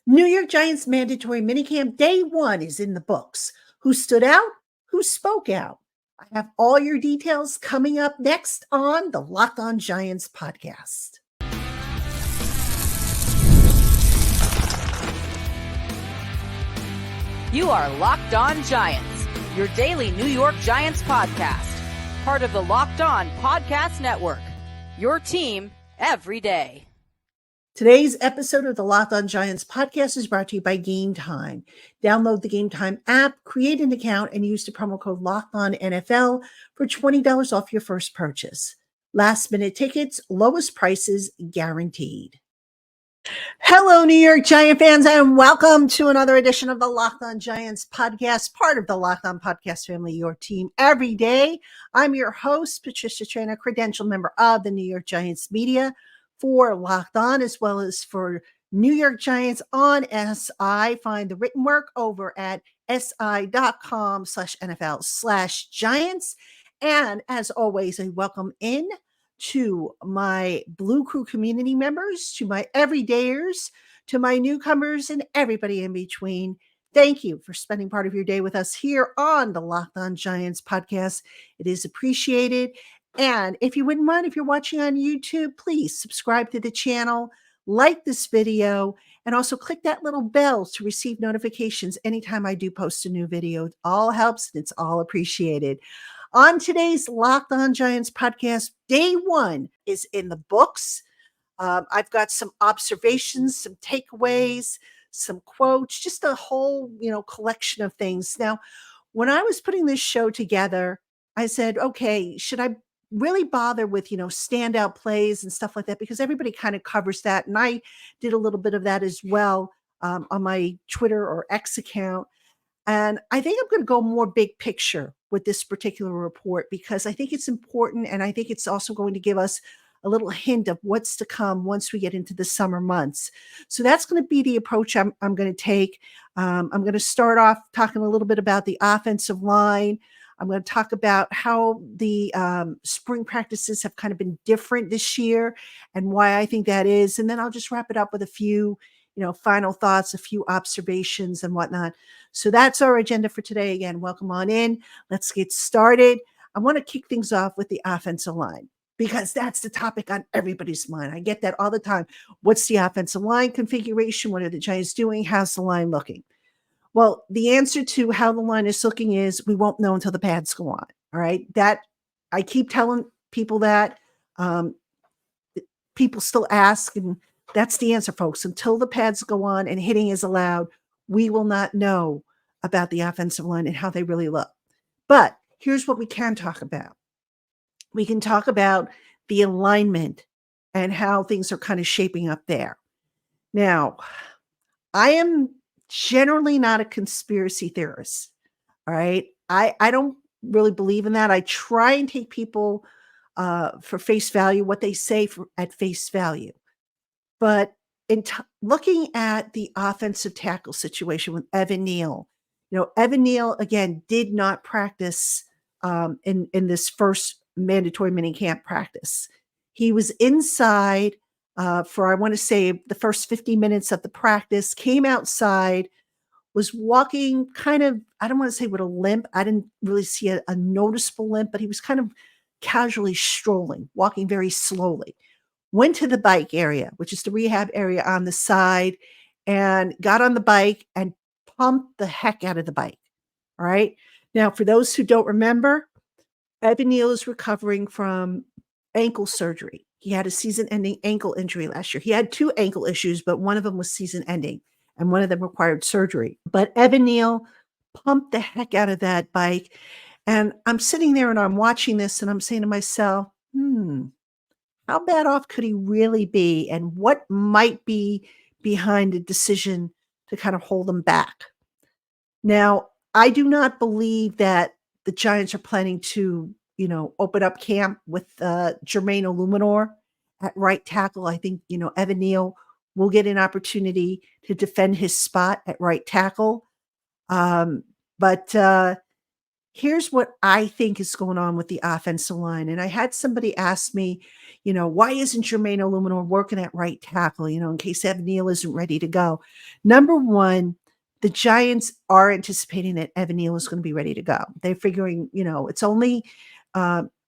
New York Giants mandatory minicamp day 1 is in the books. Who stood out? Who spoke out? I have all your details coming up next on the Locked On Giants podcast. You are Locked On Giants, your daily New York Giants podcast, part of the Locked On Podcast Network, your team every day. Today's episode of the Locked On Giants podcast is brought to you by Game Time. Download the Game Time app, create an account, and use the promo code LOCKEDONNFL for $20 off your first purchase. Last-minute tickets, lowest prices guaranteed. Hello, New York Giant fans, and welcome to another edition of the Locked On Giants podcast, part of the Locked On Podcast family, your team every day. I'm your host, Patricia Traina, credential member of the New York Giants media for Locked On, as well as for New York Giants on SI. Find the written work over at si.com/NFL/Giants. And as always, a welcome in to my Blue Crew community members, to my everydayers, to my newcomers, and everybody in between. Thank you for spending part of your day with us here on the Locked On Giants podcast. It is appreciated. And if you wouldn't mind, if you're watching on YouTube, please subscribe to the channel, like this video, and also click that little bell to receive notifications anytime I do post a new video. It all helps and it's all appreciated. On today's Locked On Giants podcast, day 1 is in the books. I've got some observations, some takeaways, some quotes, just a whole, collection of things. Now, when I was putting this show together, I said, okay, should I really bother with, standout plays and stuff like that? Because everybody kind of covers that. And I did a little bit of that as well on my Twitter or X account. And I think I'm going to go more big picture with this particular report because I think it's important. And I think it's also going to give us a little hint of what's to come once we get into the summer months. So that's going to be the approach I'm going to take. I'm going to start off talking a little bit about the offensive line. I'm going to talk about how the spring practices have kind of been different this year and why I think that is. And then I'll just wrap it up with a few, final thoughts, a few observations and whatnot. So that's our agenda for today. Again, welcome on in. Let's get started. I want to kick things off with the offensive line because that's the topic on everybody's mind. I get that all the time. What's the offensive line configuration? What are the Giants doing? How's the line looking? Well, the answer to how the line is looking is we won't know until the pads go on. All right. That I keep telling people that people still ask, and that's the answer, folks. Until the pads go on and hitting is allowed, we will not know about the offensive line and how they really look. But here's what we can talk about. We can talk about the alignment and how things are kind of shaping up there. Now, I am generally not a conspiracy theorist. All right. I don't really believe in that. I try and take people for face value, what they say at face value. But in looking at the offensive tackle situation with Evan Neal, Evan Neal, again, did not practice in this first mandatory minicamp practice. He was inside for, I want to say, the first 50 minutes of the practice, came outside, was walking kind of, I don't want to say with a limp. I didn't really see a noticeable limp, but he was kind of casually strolling, walking very slowly. Went to the bike area, which is the rehab area on the side, and got on the bike and pumped the heck out of the bike. All right. Now, for those who don't remember, Evan Neal is recovering from ankle surgery. He had a season-ending ankle injury last year. He had 2 ankle issues, but one of them was season-ending, and one of them required surgery. But Evan Neal pumped the heck out of that bike, and I'm sitting there and I'm watching this, and I'm saying to myself, how bad off could he really be, and what might be behind the decision to kind of hold him back? Now, I do not believe that the Giants are planning to open up camp with Jermaine Illuminor at right tackle. I think, Evan Neal will get an opportunity to defend his spot at right tackle. But here's what I think is going on with the offensive line. And I had somebody ask me, why isn't Jermaine Illuminor working at right tackle, in case Evan Neal isn't ready to go? Number one, the Giants are anticipating that Evan Neal is going to be ready to go. They're figuring, it's only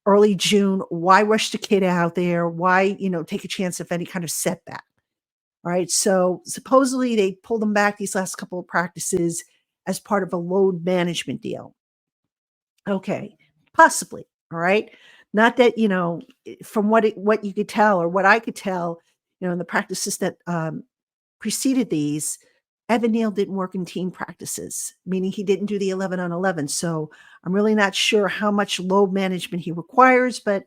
early June. Why rush the kid out there? Why, take a chance of any kind of setback? All right. So supposedly they pulled him back these last couple of practices as part of a load management deal. Okay, possibly. All right. Not that, from what you could tell or what I could tell, in the practices that preceded these, Evan Neal didn't work in team practices, meaning he didn't do the 11 on 11. So I'm really not sure how much load management he requires, but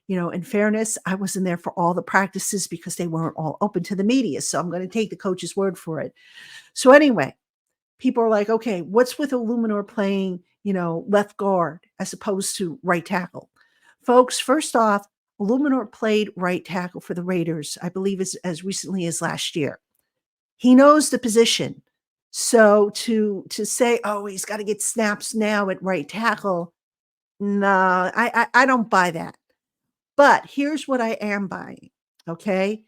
in fairness, I wasn't there for all the practices because they weren't all open to the media. So I'm going to take the coach's word for it. So anyway, people are like, okay, what's with Illuminor playing, left guard as opposed to right tackle? Folks, first off, Illuminor played right tackle for the Raiders, I believe as recently as last year. He knows the position. So to say, oh, he's got to get snaps now at right tackle, no, I don't buy that. But here's what I am buying, okay?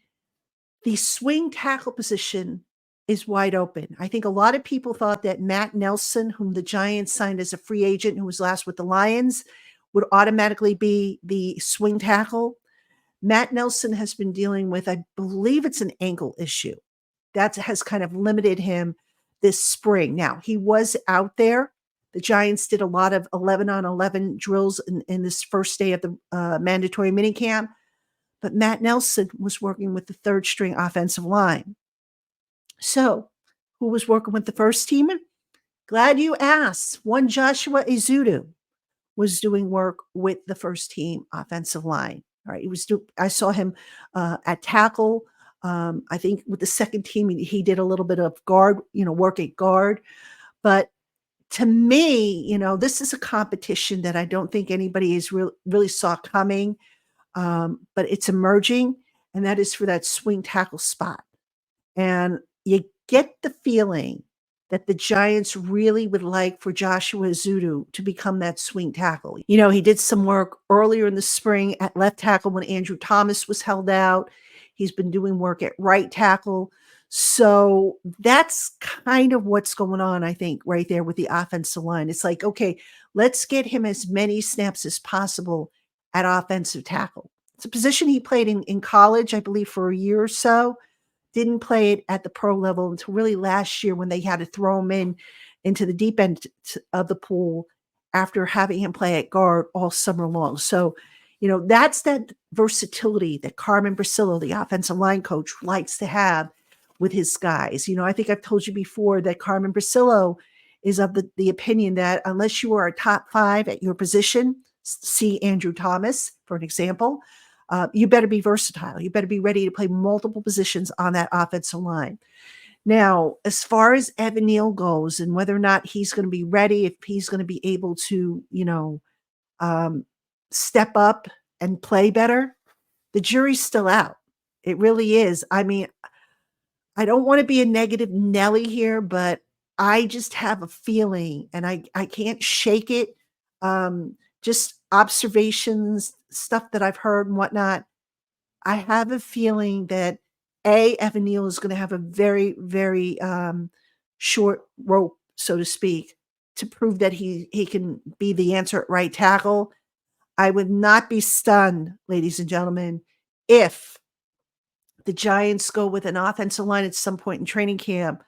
The swing tackle position is wide open. I think a lot of people thought that Matt Nelson, whom the Giants signed as a free agent, who was last with the Lions, would automatically be the swing tackle. Matt Nelson has been dealing with, I believe it's an ankle issue. That has kind of limited him this spring. Now, he was out there. The Giants did a lot of 11 on 11 drills in this first day of the mandatory minicamp. But Matt Nelson was working with the third string offensive line. So who was working with the first team? Glad you asked. One Joshua Ezeudu was doing work with the first team offensive line. All right. I saw him at tackle. I think with the second team, he did a little bit of guard, work at guard. But to me, this is a competition that I don't think anybody is really saw coming. But it's emerging, and that is for that swing tackle spot. And you get the feeling that the Giants really would like for Joshua Ezeudu to become that swing tackle. He did some work earlier in the spring at left tackle when Andrew Thomas was held out. He's been doing work at right tackle. So that's kind of what's going on, I think, right there with the offensive line. It's like, okay, let's get him as many snaps as possible at offensive tackle. It's a position he played in college, I believe, for a year or so. Didn't play it at the pro level until really last year when they had to throw him into the deep end of the pool after having him play at guard all summer long. So, that's that versatility that Carmen Brasillo, the offensive line coach, likes to have with his guys. I think I've told you before that Carmen Brasillo is of the opinion that unless you are a top 5 at your position, see Andrew Thomas, for an example, you better be versatile. You better be ready to play multiple positions on that offensive line. Now, as far as Evan Neal goes and whether or not he's going to be ready, if he's going to be able to, step up and play better, the jury's still out. It really is. I mean, I don't want to be a negative Nelly here, but I just have a feeling, and I can't shake it. Just observations, stuff that I've heard and whatnot. I have a feeling that Evan Neal is going to have a very, very short rope, so to speak, to prove that he can be the answer at right tackle. I would not be stunned, ladies and gentlemen, if the Giants go with an offensive line at some point in training camp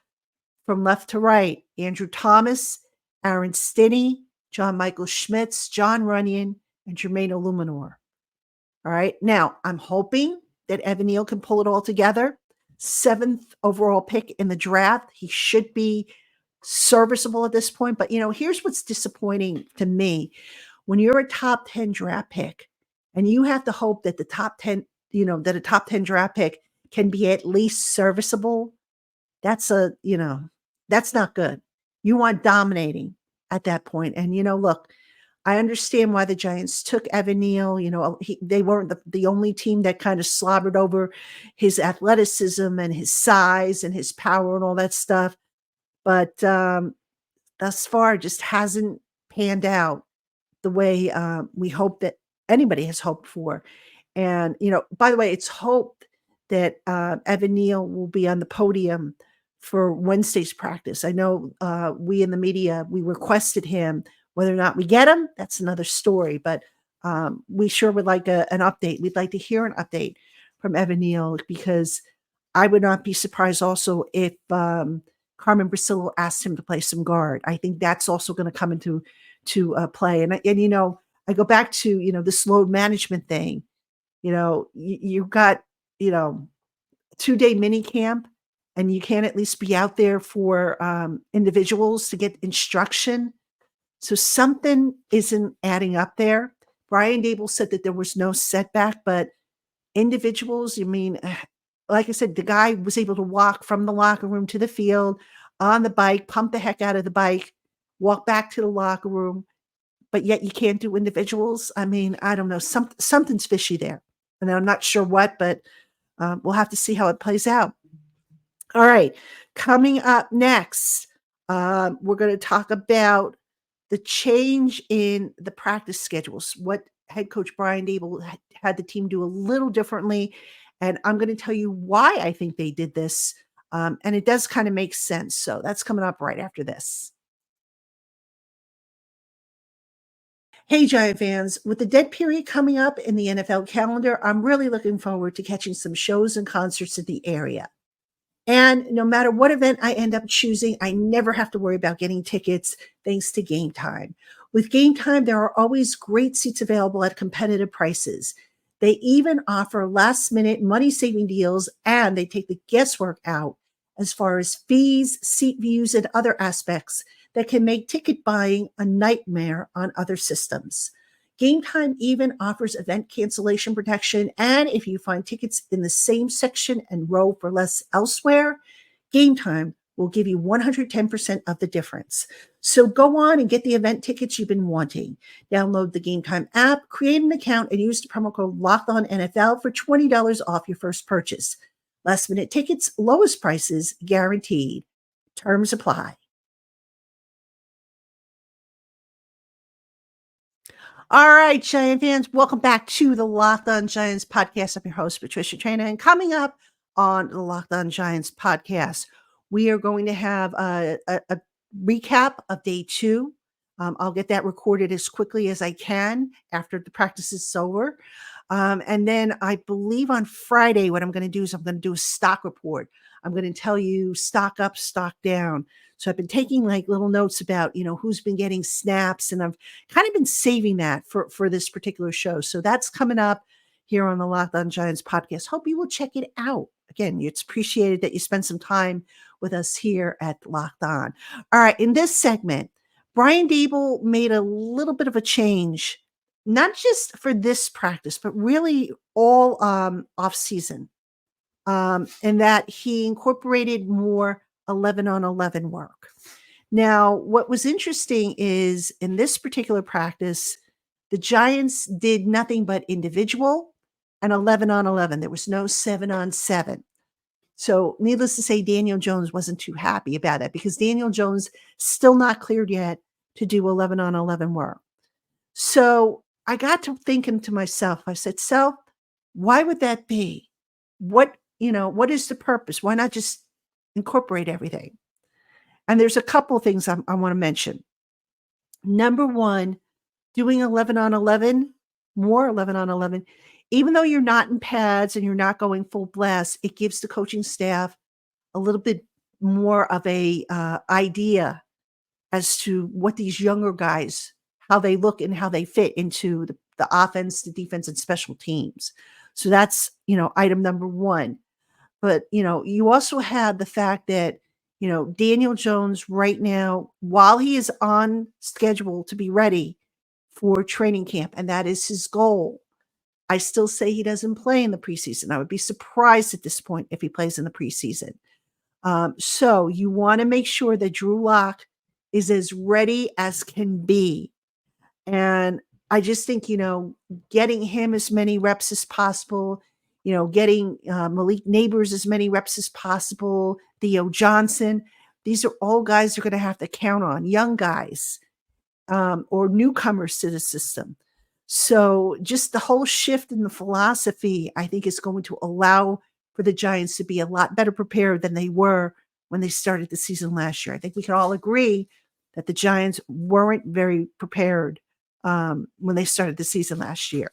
from left to right. Andrew Thomas, Aaron Stinney, John Michael Schmitz, John Runyon, and Jermaine Illuminor. All right. Now, I'm hoping that Evan Neal can pull it all together. 7th overall pick in the draft. He should be serviceable at this point. But, here's what's disappointing to me. When you're a top 10 draft pick and you have to hope that the top 10, that a top 10 draft pick can be at least serviceable, that's that's not good. You want dominating at that point. And, look, I understand why the Giants took Evan Neal. They weren't the only team that kind of slobbered over his athleticism and his size and his power and all that stuff. But thus far, it just hasn't panned out the way we hope that anybody has hoped for. And, by the way, it's hoped that Evan Neal will be on the podium for Wednesday's practice. I know we in the media, we requested him. Whether or not we get him, that's another story. But we sure would like an update. We'd like to hear an update from Evan Neal, because I would not be surprised also if Carmen Brasillo asked him to play some guard. I think that's also going to come into play. And I go back to this load management thing. You got 2-day mini camp, and you can't at least be out there for individuals to get instruction. So something isn't adding up there. Brian Dable said that there was no setback, but individuals, like I said, the guy was able to walk from the locker room to the field on the bike, pump the heck out of the bike, walk back to the locker room, but yet you can't do individuals. I don't know. Something's fishy there. And I'm not sure what, but we'll have to see how it plays out. All right. Coming up next, we're going to talk about the change in the practice schedules, what head coach Brian Dable had the team do a little differently. And I'm going to tell you why I think they did this. And it does kind of make sense. So that's coming up right after this. Hey, Giant fans, with the dead period coming up in the NFL calendar, I'm really looking forward to catching some shows and concerts in the area. And no matter what event I end up choosing, I never have to worry about getting tickets thanks to Game Time. With Game Time, there are always great seats available at competitive prices. They even offer last-minute money-saving deals, and they take the guesswork out as far as fees, seat views, and other aspects that can make ticket buying a nightmare on other systems. Game Time even offers event cancellation protection, and if you find tickets in the same section and row for less elsewhere, Game Time will give you 110% of the difference. So go on and get the event tickets you've been wanting. Download the Game Time app, create an account, and use the promo code LOCKEDONNFL for $20 off your first purchase. Last minute tickets, lowest prices guaranteed. Terms apply. All right, Giant fans, welcome back to the Locked On Giants podcast. I'm your host, Patricia Traina, and coming up on the Locked On Giants podcast, we are going to have a recap of day 2. I'll get that recorded as quickly as I can after the practice is over. And then I believe on Friday, what I'm going to do is I'm going to do a stock report. I'm going to tell you stock up, stock down. So I've been taking like little notes about, who's been getting snaps, and I've kind of been saving that for this particular show. So that's coming up here on the Locked On Giants podcast. Hope you will check it out. Again, it's appreciated that you spend some time with us here at Locked On. All right. In this segment, Brian Dable made a little bit of a change, not just for this practice, but really all off season. And that he incorporated more 11-on-11 work. Now, what was interesting is in this particular practice, the Giants did nothing but individual and 11-on-11. There was no 7-on-7. So needless to say, Daniel Jones wasn't too happy about it, because Daniel Jones still not cleared yet to do 11-on-11 work. So I got to thinking to myself, I said, Self, why would that be? What is the purpose? Why not just incorporate everything? And there's a couple of things I want to mention. Number one, doing 11-on-11, more 11-on-11, even though you're not in pads and you're not going full blast, it gives the coaching staff a little bit more of a idea as to what these younger guys, how they look and how they fit into the offense, the defense, and special teams. So that's, item number one. But, you also have the fact that, Daniel Jones right now, while he is on schedule to be ready for training camp, and that is his goal, I still say he doesn't play in the preseason. I would be surprised at this point if he plays in the preseason. So you want to make sure that Drew Lock is as ready as can be. And I just think, getting him as many reps as possible, getting Malik Nabers as many reps as possible, Theo Johnson, these are all guys you're going to have to count on, young guys. or newcomers to the system. So just the whole shift in the philosophy, I think, is going to allow for the Giants to be a lot better prepared than they were when they started the season last year. I think we can all agree that the Giants weren't very prepared when they started the season last year.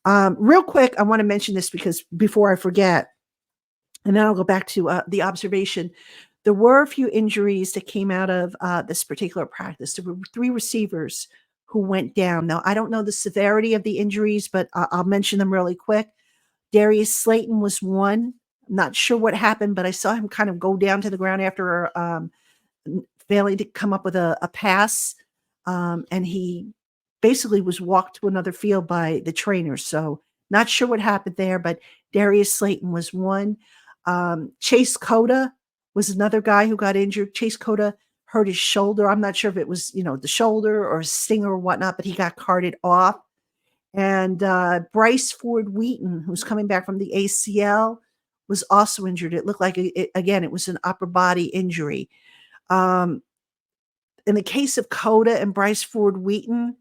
Real quick, I want to mention this because before I forget, and then I'll go back to the observation. There were a few injuries that came out of this particular practice. There were 3 receivers who went down. Now, I don't know the severity of the injuries, but I'll mention them really quick. Darius Slayton was one. I'm not sure what happened, but I saw him kind of go down to the ground after failing to come up with a pass. And he basically was walked to another field by the trainer. So not sure what happened there, but Darius Slayton was one. Chase Cota was another guy who got injured. Chase Cota hurt his shoulder. I'm not sure if it was, the shoulder or a stinger or whatnot, but he got carted off. And Bryce Ford Wheaton, who's coming back from the ACL, was also injured. It looked like, it was an upper body injury. In the case of Cota and Bryce Ford Wheaton,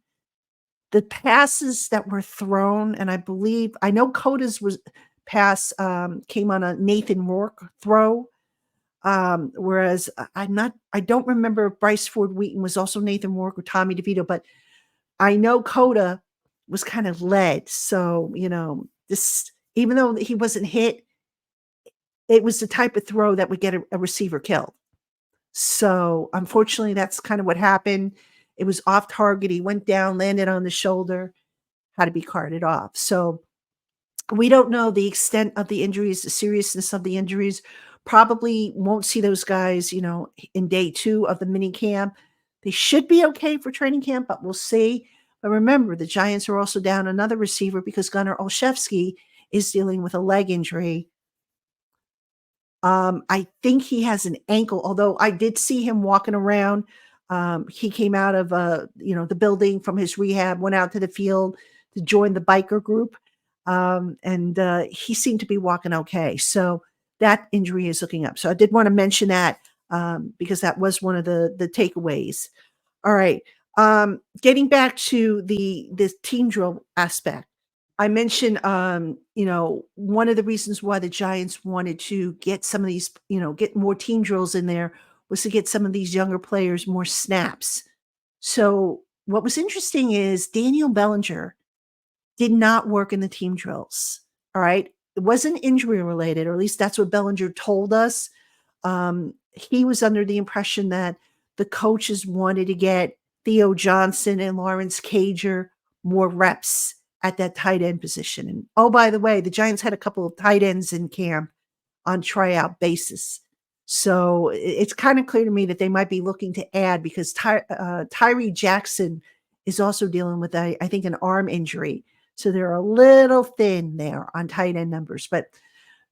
the passes that were thrown, and I know Cota's pass came on a Nathan Rourke throw, whereas I don't remember if Bryce Ford Wheaton was also Nathan Rourke or Tommy DeVito, but I know Cota was kind of led. So, this, even though he wasn't hit, it was the type of throw that would get a receiver killed. So unfortunately, that's kind of what happened. It was off target. He went down, landed on the shoulder, had to be carted off. So we don't know the extent of the injuries, the seriousness of the injuries. Probably won't see those guys, in day 2 of the mini camp. They should be okay for training camp, but we'll see. But remember, the Giants are also down another receiver because Gunnar Olszewski is dealing with a leg injury. I think he has an ankle, although I did see him walking around. He came out of, the building from his rehab, went out to the field to join the biker group. And he seemed to be walking okay. So that injury is looking up. So I did want to mention that because that was one of the takeaways. All right. Getting back to the team drill aspect. I mentioned, one of the reasons why the Giants wanted to get some of these, get more team drills in there was to get some of these younger players more snaps. So what was interesting is Daniel Bellinger did not work in the team drills. All right. It wasn't injury related, or at least that's what Bellinger told us. He was under the impression that the coaches wanted to get Theo Johnson and Lawrence Cager more reps at that tight end position. And oh, by the way, the Giants had a couple of tight ends in camp on tryout basis. So it's kind of clear to me that they might be looking to add because Tyree Jackson is also dealing with, I think, an arm injury. So they're a little thin there on tight end numbers. But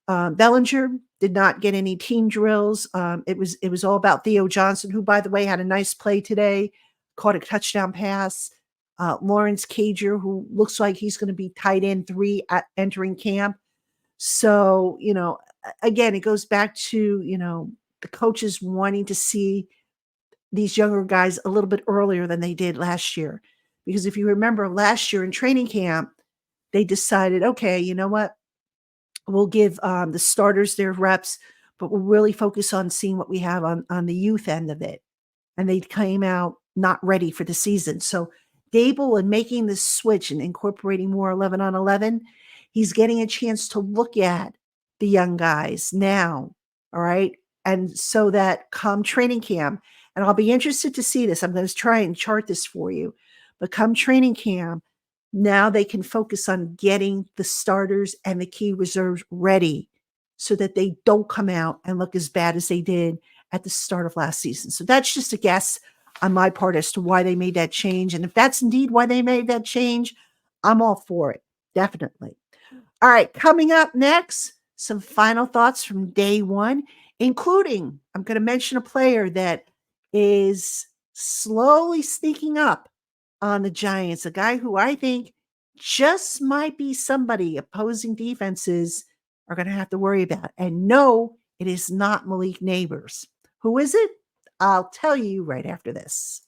Bellinger did not get any team drills. It was all about Theo Johnson, who, by the way, had a nice play today, caught a touchdown pass. Lawrence Cager, who looks like he's going to be tight end 3 at entering camp. So, again, it goes back to, the coaches wanting to see these younger guys a little bit earlier than they did last year. Because if you remember last year in training camp, they decided, okay, you know what? We'll give the starters their reps, but we'll really focus on seeing what we have on the youth end of it. And they came out not ready for the season. So Dable, and making this switch and incorporating more 11 on 11, he's getting a chance to look at the young guys now. All right. And so that come training camp, and I'll be interested to see this. I'm going to try and chart this for you. But come training camp, now they can focus on getting the starters and the key reserves ready so that they don't come out and look as bad as they did at the start of last season. So that's just a guess on my part as to why they made that change. And if that's indeed why they made that change, I'm all for it. Definitely. All right. Coming up next, some final thoughts from day 1, including I'm going to mention a player that is slowly sneaking up on the Giants, a guy who I think just might be somebody opposing defenses are going to have to worry about. And no, it is not Malik Nabers. Who is it? I'll tell you right after this.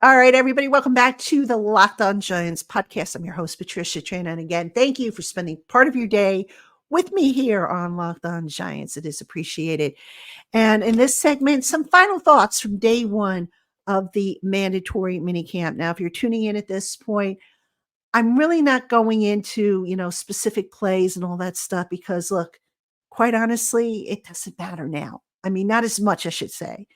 All right, everybody, welcome back to the Locked On Giants podcast. I'm your host, Patricia Traina. And again, thank you for spending part of your day with me here on Locked On Giants. It is appreciated. And in this segment, some final thoughts from day one of the mandatory minicamp. Now, if you're tuning in at this point, I'm really not going into, specific plays and all that stuff because look, quite honestly, it doesn't matter now. I mean, not as much, I should say.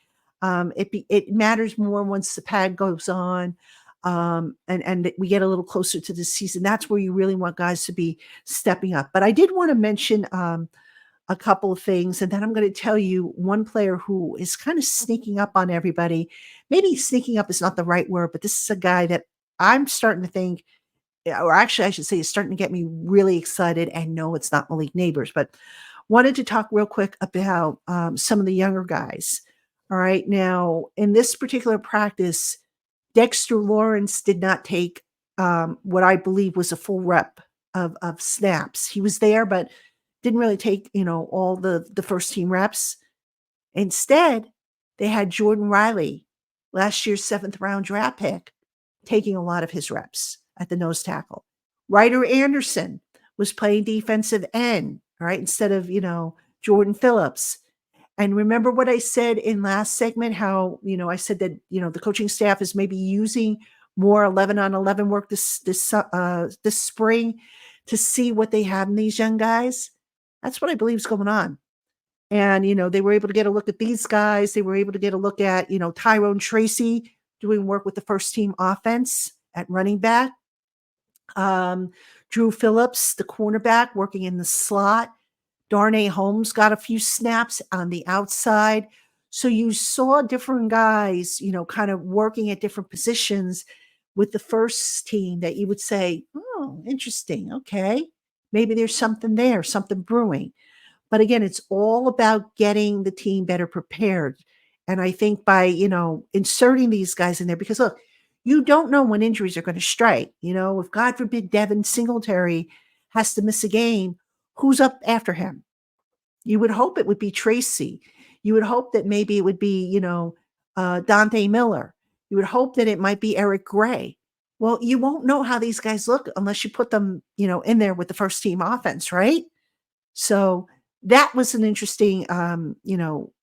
It matters more once the pad goes on, and we get a little closer to the season. That's where you really want guys to be stepping up. But I did want to mention a couple of things, and then I'm going to tell you one player who is kind of sneaking up on everybody. Maybe sneaking up is not the right word, but this is a guy that I'm starting to think, or actually, I should say, is starting to get me really excited. And no, it's not Malik Nabers, but wanted to talk real quick about some of the younger guys. All right. Now, in this particular practice, Dexter Lawrence did not take what I believe was a full rep of snaps. He was there, but didn't really take, all the first team reps. Instead, they had Jordan Riley, last year's 7th round draft pick, taking a lot of his reps at the nose tackle. Ryder Anderson was playing defensive end, all right, instead of, Jordan Phillips. And remember what I said in last segment, how, I said that, the coaching staff is maybe using more 11 on 11 work this spring to see what they have in these young guys. That's what I believe is going on. And, they were able to get a look at these guys. They were able to get a look at, Tyrone Tracy doing work with the first team offense at running back. Drew Phillips, the cornerback, working in the slot. Darnay Holmes got a few snaps on the outside. So you saw different guys, kind of working at different positions with the first team that you would say, oh, interesting. Okay. Maybe there's something there, something brewing. But again, it's all about getting the team better prepared. And I think by, inserting these guys in there, because look, you don't know when injuries are going to strike. If God forbid Devin Singletary has to miss a game, who's up after him? You would hope it would be Tracy. You would hope that maybe it would be, Dante Miller. You would hope that it might be Eric Gray. Well, you won't know how these guys look unless you put them, in there with the first team offense, right? So that was an interesting,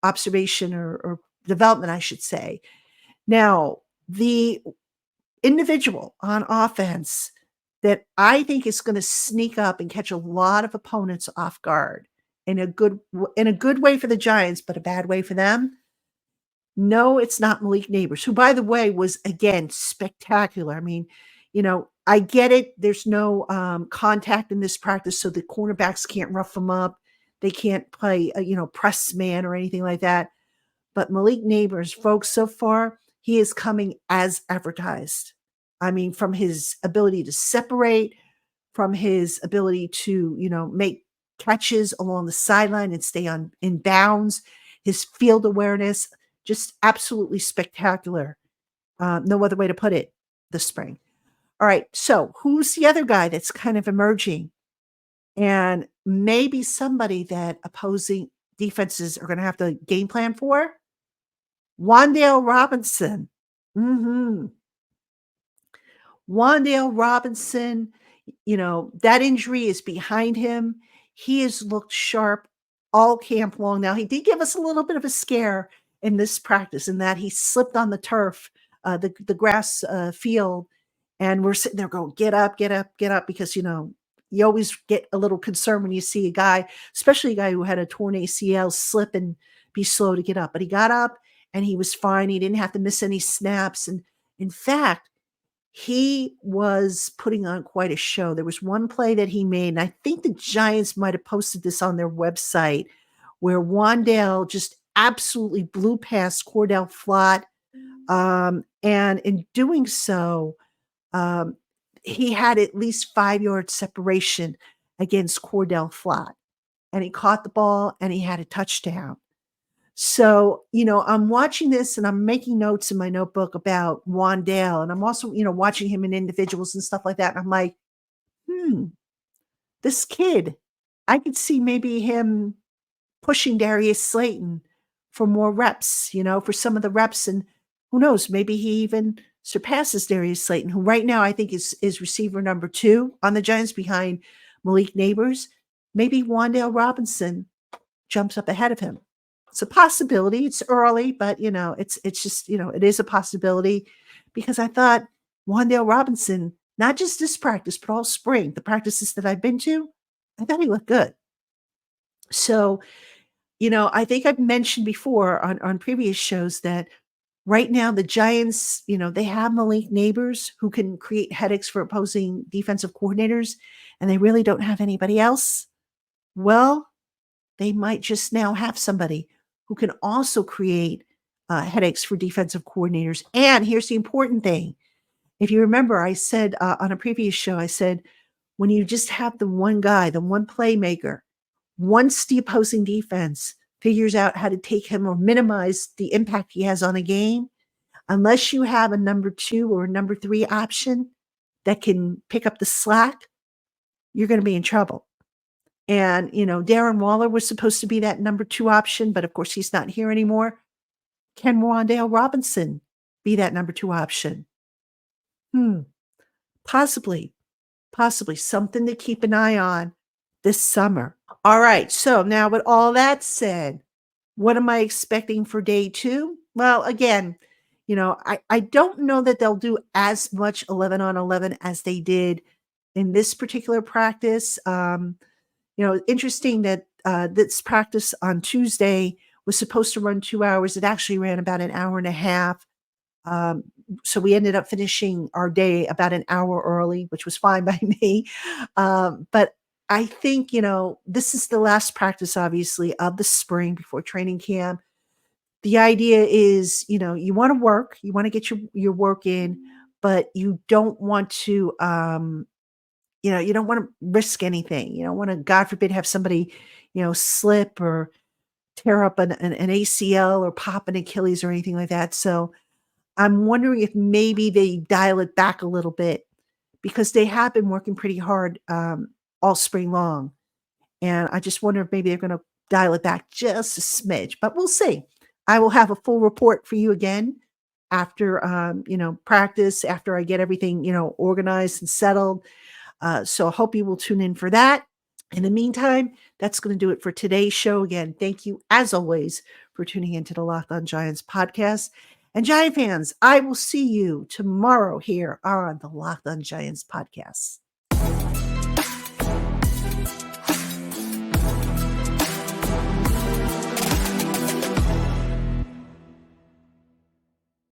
observation or development, I should say. Now, the individual on offense that I think is going to sneak up and catch a lot of opponents off guard in a good way for the Giants, but a bad way for them. No, it's not Malik Nabers, who, by the way, was again spectacular. I mean, I get it. There's no contact in this practice, so the cornerbacks can't rough them up. They can't play, press man or anything like that. But Malik Nabers, folks, so far, he is coming as advertised. I mean, from his ability to separate, from his ability to, make catches along the sideline and stay in bounds, his field awareness, just absolutely spectacular. No other way to put it this spring. All right. So who's the other guy that's kind of emerging and maybe somebody that opposing defenses are going to have to game plan for? Wan'Dale Robinson. Wan'Dale Robinson, that injury is behind him. He has looked sharp all camp long. Now, he did give us a little bit of a scare in this practice in that he slipped on the turf, the grass field, and we're sitting there going, get up, get up, get up, because, you always get a little concerned when you see a guy, especially a guy who had a torn ACL, slip and be slow to get up. But he got up and he was fine. He didn't have to miss any snaps. And in fact, he was putting on quite a show. There was one play that he made, and I think the Giants might have posted this on their website, where Wan'Dale just absolutely blew past Cordell Flott. And in doing so, he had at least 5-yard separation against Cordell Flott. And he caught the ball and he had a touchdown. So, I'm watching this and I'm making notes in my notebook about Wan'Dale. And I'm also, watching him in individuals and stuff like that. And I'm like, this kid, I could see maybe him pushing Darius Slayton for more reps, for some of the reps. And who knows, maybe he even surpasses Darius Slayton, who right now I think is receiver number 2 on the Giants behind Malik Nabers. Maybe Wan'Dale Robinson jumps up ahead of him. It's a possibility. It's early, but it's just, it is a possibility because I thought Wan'Dale Robinson, not just this practice, but all spring, the practices that I've been to, I thought he looked good. So, I think I've mentioned before on previous shows that right now the Giants, they have Malik Nabers who can create headaches for opposing defensive coordinators, and they really don't have anybody else. Well, they might just now have somebody who can also create headaches for defensive coordinators. And here's the important thing. If you remember, I said on a previous show, I said, when you just have the one guy, the one playmaker, once the opposing defense figures out how to take him or minimize the impact he has on a game, unless you have a number 2 or a number 3 option that can pick up the slack, you're going to be in trouble. And, Darren Waller was supposed to be that number 2 option, but of course he's not here anymore. Can Wan'Dale Robinson be that number 2 option? Possibly something to keep an eye on this summer. All right. So now with all that said, what am I expecting for day 2? Well, again, I don't know that they'll do as much 11 on 11 as they did in this particular practice. Interesting that this practice on Tuesday was supposed to run 2 hours. It actually ran about an hour and a half. So we ended up finishing our day about an hour early, which was fine by me. But I think, this is the last practice, obviously, of the spring before training camp. The idea is, you want to work, you want to get your work in, but you don't want to, you don't want to risk anything. You don't want to, God forbid, have somebody, slip or tear up an ACL or pop an Achilles or anything like that. So I'm wondering if maybe they dial it back a little bit because they have been working pretty hard all spring long. And I just wonder if maybe they're going to dial it back just a smidge, but we'll see. I will have a full report for you again after, practice, after I get everything, organized and settled. So I hope you will tune in for that. In the meantime, that's going to do it for today's show. Again, thank you, as always, for tuning into the Locked On Giants podcast. And Giant fans, I will see you tomorrow here on the Locked On Giants podcast.